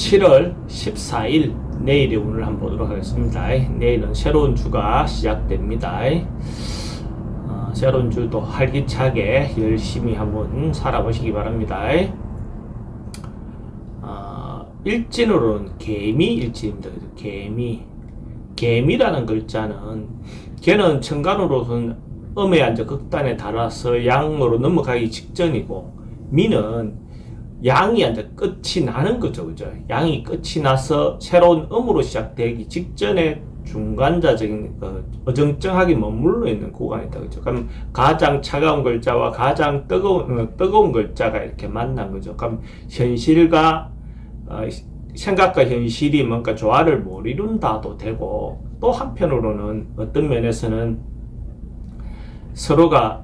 7월 14일 내일의 운을 한번 보도록 하겠습니다. 내일은 새로운 주가 시작됩니다. 새로운 주도 활기차게 열심히 한번 살아보시기 바랍니다. 일진으로는 개미 일진입니다. 개미라는 글자는 개는 천간으로서는 음의 앉아 극단에 달아서 양으로 넘어가기 직전이고, 미는 양이 이제 끝이 나는 거죠, 그죠? 양이 끝이 나서 새로운 음으로 시작되기 직전에 중간자적인 어정쩡하게 머물러 있는 구간이다, 그죠? 그럼 가장 차가운 글자와 가장 뜨거운 글자가 이렇게 만난 거죠. 그럼 현실과 생각과 현실이 뭔가 조화를 못 이룬다도 되고, 또 한편으로는 어떤 면에서는 서로가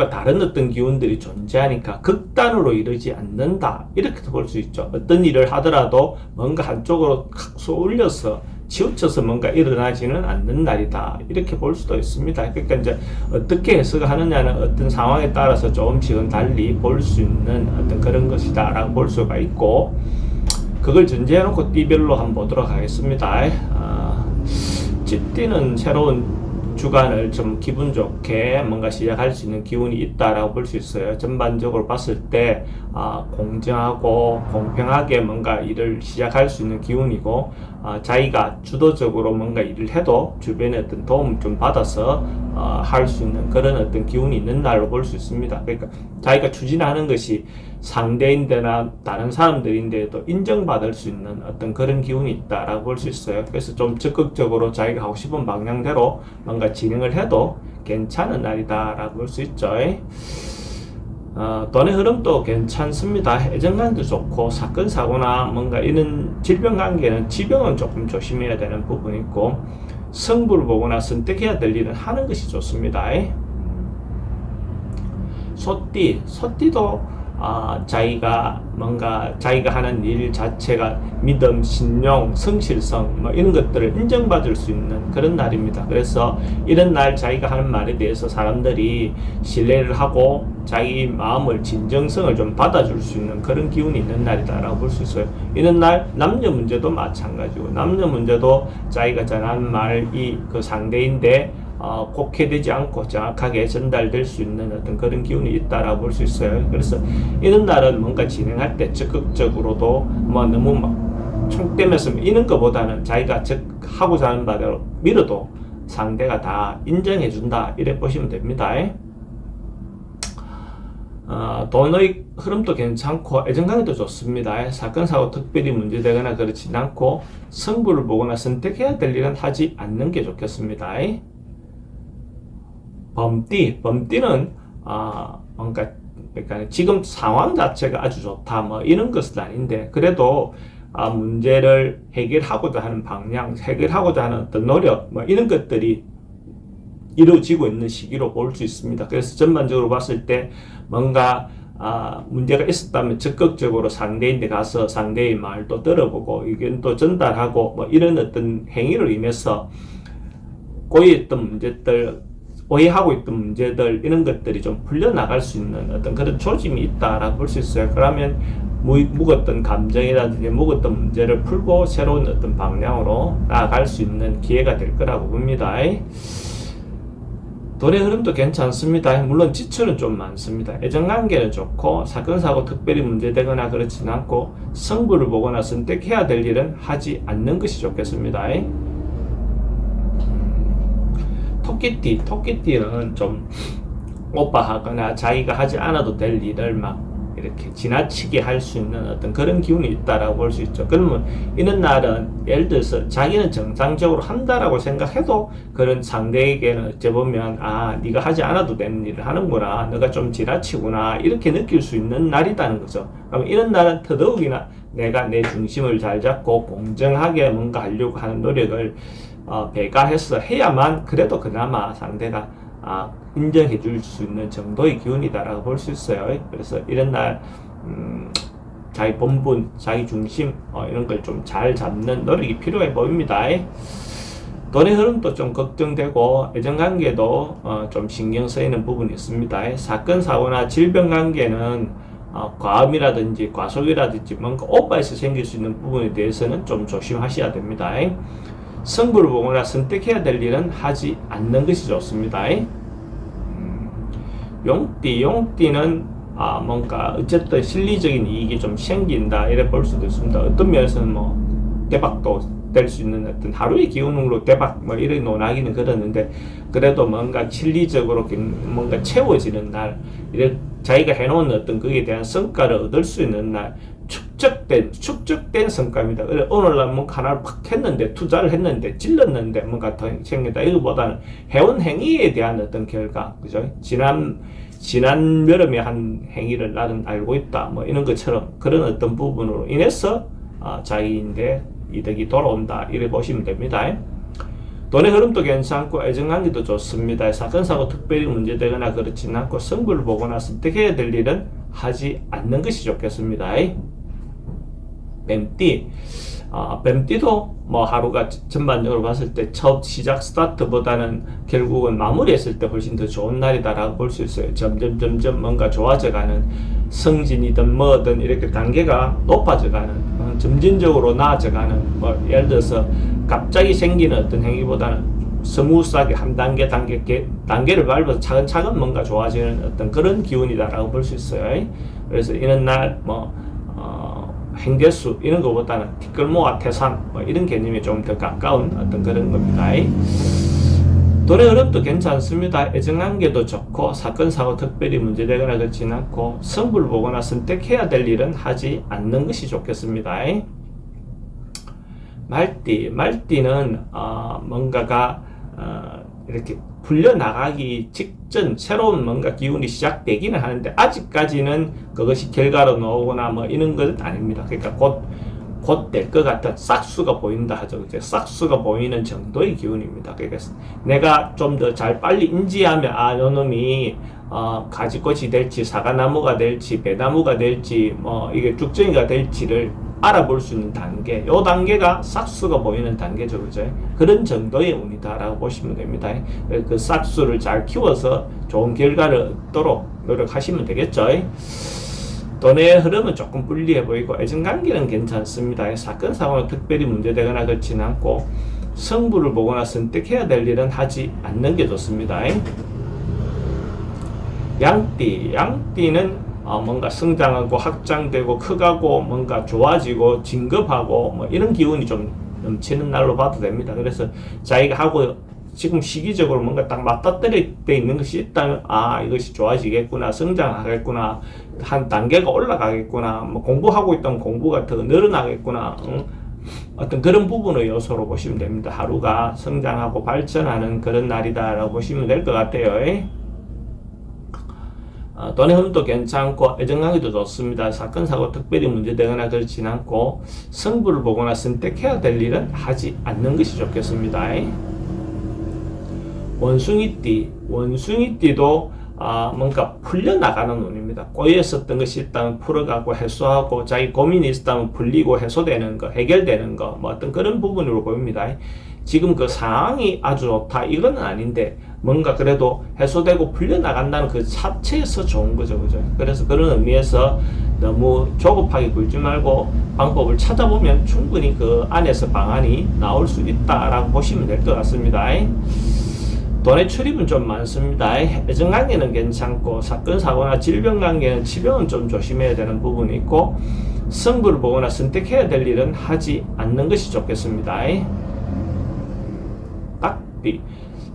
다른 어떤 기운들이 존재하니까 극단으로 이르지 않는다, 이렇게도 볼 수 있죠. 어떤 일을 하더라도 뭔가 한쪽으로 확 쏠려서 치우쳐서 뭔가 일어나지는 않는 날이다, 이렇게 볼 수도 있습니다. 그러니까 이제 어떻게 해석하느냐는 어떤 상황에 따라서 조금씩은 달리 볼 수 있는 어떤 그런 것이다 라고 볼 수가 있고, 그걸 전제해 놓고 띠별로 한번 보도록 하겠습니다. 찌띠는 새로운 주간을 좀 기분 좋게 뭔가 시작할 수 있는 기운이 있다라고 볼 수 있어요. 전반적으로 봤을 때 공정하고 공평하게 뭔가 일을 시작할 수 있는 기운이고, 자기가 주도적으로 뭔가 일을 해도 주변에 어떤 도움을 좀 받아서 할 수 있는 그런 어떤 기운이 있는 날로 볼 수 있습니다. 그러니까 자기가 추진하는 것이 상대인데나 다른 사람들인데도 인정받을 수 있는 어떤 그런 기운이 있다라고 볼 수 있어요. 그래서 좀 적극적으로 자기가 하고 싶은 방향대로 뭔가 진행을 해도 괜찮은 날이다라고 볼 수 있죠. 돈의 흐름도 괜찮습니다. 애정관도 좋고, 사건 사고나 뭔가 이런 질병 관계는 지병은 조금 조심해야 되는 부분이 있고, 승부를 보거나 선택해야 될 일은 하는 것이 좋습니다. 소띠도 자기가 하는 일 자체가 믿음, 신용, 성실성 뭐 이런 것들을 인정받을 수 있는 그런 날입니다. 그래서 이런 날 자기가 하는 말에 대해서 사람들이 신뢰를 하고 자기 마음을, 진정성을 좀 받아줄 수 있는 그런 기운이 있는 날이다라고 볼 수 있어요. 이런 날 남녀 문제도 마찬가지고, 남녀 문제도 자기가 전하는 말이 그 상대인데 곡해되지 않고 정확하게 전달될 수 있는 어떤 그런 기운이 있다라고 볼 수 있어요. 그래서 이런 날은 뭔가 진행할 때 적극적으로도 너무 막 총대면서 이런 것보다는 자기가 하고자 하는 바대로 밀어도 상대가 다 인정해준다, 이래 보시면 됩니다. 돈의 흐름도 괜찮고 애정관계도 좋습니다. 사건 사고 특별히 문제되거나 그렇진 않고, 승부를 보거나 선택해야 될 일은 하지 않는 게 좋겠습니다. 범띠는 뭔가 그러니까 지금 상황 자체가 아주 좋다 뭐 이런 것은 아닌데, 그래도 문제를 해결하고자 하는 방향, 해결하고자 하는 어떤 노력 뭐 이런 것들이 이루어지고 있는 시기로 볼 수 있습니다. 그래서 전반적으로 봤을 때 뭔가 문제가 있었다면 적극적으로 상대인데 가서 상대의 말도 들어보고 의견도 전달하고 뭐 이런 어떤 행위를 인해서 고유했던 문제들, 오해하고 있던 문제들, 이런 것들이 좀 풀려나갈 수 있는 어떤 그런 조짐이 있다라고 볼 수 있어요. 그러면 묵었던 감정이라든지 묵었던 문제를 풀고 새로운 어떤 방향으로 나아갈 수 있는 기회가 될 거라고 봅니다. 돈의 흐름도 괜찮습니다. 물론 지출은 좀 많습니다. 애정관계는 좋고, 사건 사고 특별히 문제되거나 그렇진 않고, 승부를 보거나 선택해야 될 일은 하지 않는 것이 좋겠습니다. 토끼띠는 좀 오빠하거나 자기가 하지 않아도 될 일을 막 이렇게 지나치게 할 수 있는 어떤 그런 기운이 있다라고 볼 수 있죠. 그러면 이런 날은 예를 들어서 자기는 정상적으로 한다라고 생각해도 그런 상대에게는 어찌 보면 네가 하지 않아도 되는 일을 하는구나, 너가 좀 지나치구나, 이렇게 느낄 수 있는 날이라는 거죠. 그럼 이런 날은 더더욱이나 내가 내 중심을 잘 잡고 공정하게 뭔가 하려고 하는 노력을 배가해서 해야만 그래도 그나마 상대가 인정해 줄 수 있는 정도의 기운이다라고 볼 수 있어요. 그래서 이런 날 자기 본분, 자기 중심 이런 걸 좀 잘 잡는 노력이 필요해 보입니다. 돈의 흐름도 좀 걱정되고, 애정관계도 좀 신경 쓰이는 부분이 있습니다. 사건 사고나 질병 관계는 과음이라든지 과속이라든지 뭔가 오빠에서 생길 수 있는 부분에 대해서는 좀 조심하셔야 됩니다. 승부를 보거나 선택해야 될 일은 하지 않는 것이 좋습니다. 용띠는 뭔가 어쨌든 실리적인 이익이 좀 생긴다 이래 볼 수도 있습니다. 어떤 면에서는 뭐 대박도 될 수 있는 어떤 하루의 기운으로 대박 뭐 이런 논하기는 그러는데, 그래도 뭔가 실리적으로 뭔가 채워지는 날, 이래 자기가 해놓은 어떤 거기에 대한 성과를 얻을 수 있는 날, 축적된 성과입니다. 오늘날 뭔가 하나를 팍 했는데, 투자를 했는데, 찔렀는데 뭔가 더 생긴다. 이거보다는 해온 행위에 대한 어떤 결과, 그죠? 지난 여름에 한 행위를 나는 알고 있다. 뭐 이런 것처럼 그런 어떤 부분으로 인해서 자기인데 이득이 돌아온다. 이래 보시면 됩니다. 돈의 흐름도 괜찮고 애정관계도 좋습니다. 사건 사고 특별히 문제되거나 그렇지는 않고 승부를 보거나 선택해야 될 일은 하지 않는 것이 좋겠습니다. 뱀띠도 뭐 하루가 전반적으로 봤을 때 첫 시작 스타트보다는 결국은 마무리했을 때 훨씬 더 좋은 날이다라고 볼 수 있어요. 점점 뭔가 좋아져가는, 성진이든 뭐든 이렇게 단계가 높아져가는, 점진적으로 나아져가는, 뭐 예를 들어서 갑자기 생기는 어떤 행위보다는 스무스하게 한 단계를 밟아서 차근차근 뭔가 좋아지는 어떤 그런 기운이다라고 볼 수 있어요. 그래서 이런 날 행대수 이런 것보다는 티끌모아 태산 뭐 이런 개념이 좀 더 가까운 어떤 그런 겁니다. 돈의 흐름도 괜찮습니다. 애정관계도 좋고 사건 사고 특별히 문제되거나 그렇지는 않고 승부를 보거나 선택해야 될 일은 하지 않는 것이 좋겠습니다. 말띠는 뭔가가 이렇게 풀려나가기 직전 새로운 뭔가 기운이 시작되기는 하는데, 아직까지는 그것이 결과로 나오거나 뭐 이런 것은 아닙니다. 그러니까 곧 될 것 같은 싹수가 보인다 하죠. 이제 싹수가 보이는 정도의 기운입니다. 그러니까 내가 좀 더 잘 빨리 인지하면 요 놈이 가지꽃이 될지 사과나무가 될지 배나무가 될지 뭐 이게 쭉정이가 될지를 알아볼 수 있는 단계, 요 단계가 싹수가 보이는 단계죠. 그죠? 그런 정도의 운이다라고 보시면 됩니다. 그 싹수를 잘 키워서 좋은 결과를 얻도록 노력하시면 되겠죠. 돈의 흐름은 조금 불리해 보이고 애정관계는 괜찮습니다. 사건 사고는 특별히 문제되거나 그렇지는 않고 승부를 보거나 선택해야 될 일은 하지 않는 게 좋습니다. 양띠는 뭔가 성장하고 확장되고 커가고 뭔가 좋아지고 진급하고 뭐 이런 기운이 좀 넘치는 날로 봐도 됩니다. 그래서 자기가 하고 지금 시기적으로 뭔가 딱 맞닥뜨려 있는 것이 있다면 이것이 좋아지겠구나, 성장하겠구나, 한 단계가 올라가겠구나, 뭐 공부하고 있던 공부가 더 늘어나겠구나, 어떤 그런 부분의 요소로 보시면 됩니다. 하루가 성장하고 발전하는 그런 날이다라고 보시면 될 것 같아요. 돈의 흐름도 괜찮고 애정관계도 좋습니다. 사건 사고 특별히 문제되거나 그렇진 않고 승부를 보거나 선택해야 될 일은 하지 않는 것이 좋겠습니다. 원숭이띠도 뭔가 풀려나가는 운입니다. 꼬여있었던 것이 있다면 풀어가고 해소하고, 자기 고민이 있었다면 풀리고 해소되는 거, 해결되는 거, 뭐 어떤 그런 부분으로 보입니다. 지금 그 상황이 아주 좋다 이건 아닌데 뭔가 그래도 해소되고 풀려나간다는 그 자체에서 좋은 거죠. 그죠? 그래서 그런 의미에서 너무 조급하게 굴지 말고 방법을 찾아보면 충분히 그 안에서 방안이 나올 수 있다라고 보시면 될 것 같습니다. 돈의 출입은 좀 많습니다. 애정관계는 괜찮고 사건 사고나 질병관계는 치병은 좀 조심해야 되는 부분이 있고, 승부를 보거나 선택해야 될 일은 하지 않는 것이 좋겠습니다.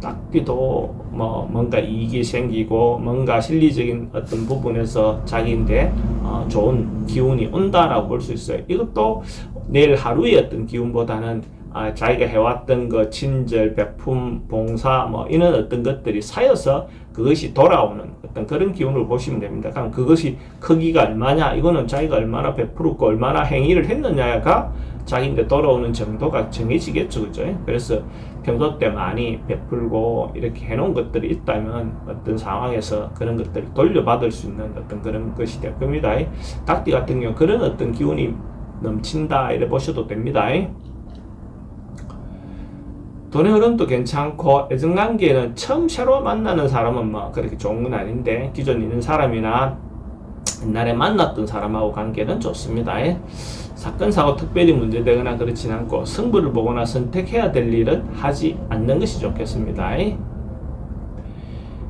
딱비도 뭔가 이익이 생기고 뭔가 실리적인 어떤 부분에서 자기인데 좋은 기운이 온다라고 볼 수 있어요. 이것도 내일 하루의 어떤 기운보다는 자기가 해왔던 거, 친절, 베품, 봉사, 뭐, 이런 어떤 것들이 쌓여서 그것이 돌아오는 어떤 그런 기운을 보시면 됩니다. 그럼 그것이 크기가 얼마냐, 이거는 자기가 얼마나 베풀었고, 얼마나 행위를 했느냐가 자기인데 돌아오는 정도가 정해지겠죠. 그죠? 그래서 평소 때 많이 베풀고 이렇게 해놓은 것들이 있다면 어떤 상황에서 그런 것들을 돌려받을 수 있는 어떤 그런 것이 될 겁니다. 닭띠 같은 경우 그런 어떤 기운이 넘친다, 이래 보셔도 됩니다. 돈의 흐름도 괜찮고 애정관계는 처음 새로 만나는 사람은 뭐 그렇게 좋은 건 아닌데, 기존 있는 사람이나 옛날에 만났던 사람하고 관계는 좋습니다. 사건, 사고 특별히 문제되거나 그렇진 않고 승부를 보거나 선택해야 될 일은 하지 않는 것이 좋겠습니다.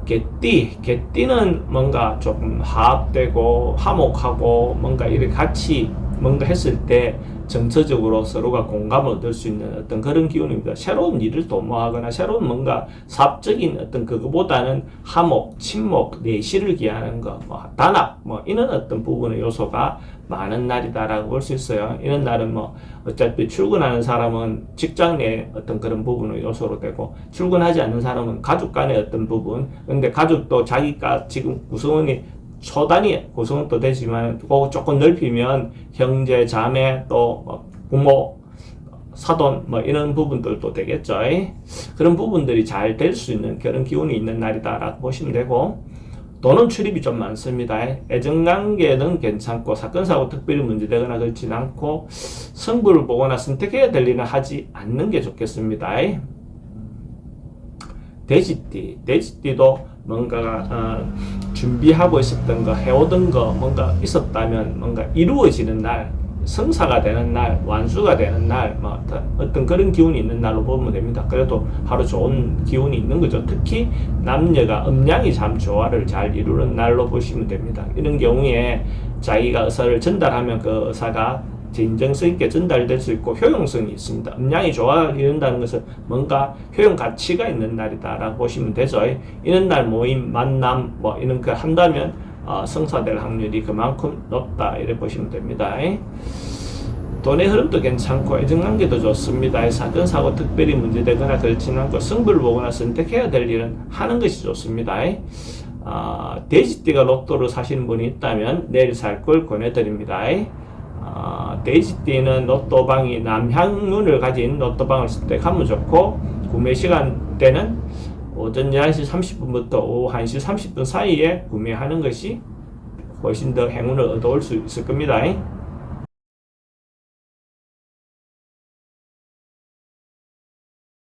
개띠는 뭔가 조금 화합되고 화목하고 뭔가 이렇게 같이 뭔가 했을 때 정서적으로 서로가 공감을 얻을 수 있는 어떤 그런 기운입니다. 새로운 일을 도모하거나 새로운 뭔가 사업적인 어떤 그거보다는 화목, 친목, 내실을 기하는 거, 뭐 단합, 뭐 이런 어떤 부분의 요소가 많은 날이다라고 볼 수 있어요. 이런 날은 뭐 어차피 출근하는 사람은 직장 내 어떤 그런 부분의 요소로 되고 출근하지 않는 사람은 가족 간의 어떤 부분. 근데 가족도 자기가 지금 구성원이 초단위 구성은 또 되지만 그거 조금 넓히면 형제, 자매, 또 부모, 사돈 뭐 이런 부분들도 되겠죠. 그런 부분들이 잘 될 수 있는 그런 기운이 있는 날이다라고 보시면 되고, 돈은 출입이 좀 많습니다. 애정관계는 괜찮고 사건, 사고 특별히 문제되거나 그렇진 않고 승부를 보거나 선택해야 될 일은 하지 않는 게 좋겠습니다. 돼지띠도 뭔가 준비하고 있었던 거, 해오던 거 뭔가 있었다면 뭔가 이루어지는 날, 성사가 되는 날, 완수가 되는 날, 뭐 어떤 그런 기운이 있는 날로 보면 됩니다. 그래도 하루 좋은 기운이 있는 거죠. 특히 남녀가 음양이 참 조화를 잘 이루는 날로 보시면 됩니다. 이런 경우에 자기가 의사를 전달하면 그 의사가 진정성 있게 전달될 수 있고 효용성이 있습니다. 음양이 조화를 이룬다는 것은 뭔가 효용 가치가 있는 날이다라고 보시면 되죠. 이런 날 모임, 만남 뭐 이런 거 한다면 성사될 확률이 그만큼 높다 이렇게 보시면 됩니다. 돈의 흐름도 괜찮고 애정관계도 좋습니다. 사건, 사고 특별히 문제되거나 그렇지는 않고 승부를 보거나 선택해야 될 일은 하는 것이 좋습니다. 돼지띠가 로또를 사시는 분이 있다면 내일 살 걸 권해드립니다. 돼지띠는 로또방이 남향문을 가진 로또방을 선택하면 좋고, 구매 시간대는 오전 11시 30분부터 오후 1시 30분 사이에 구매하는 것이 훨씬 더 행운을 얻어올 수 있을 겁니다.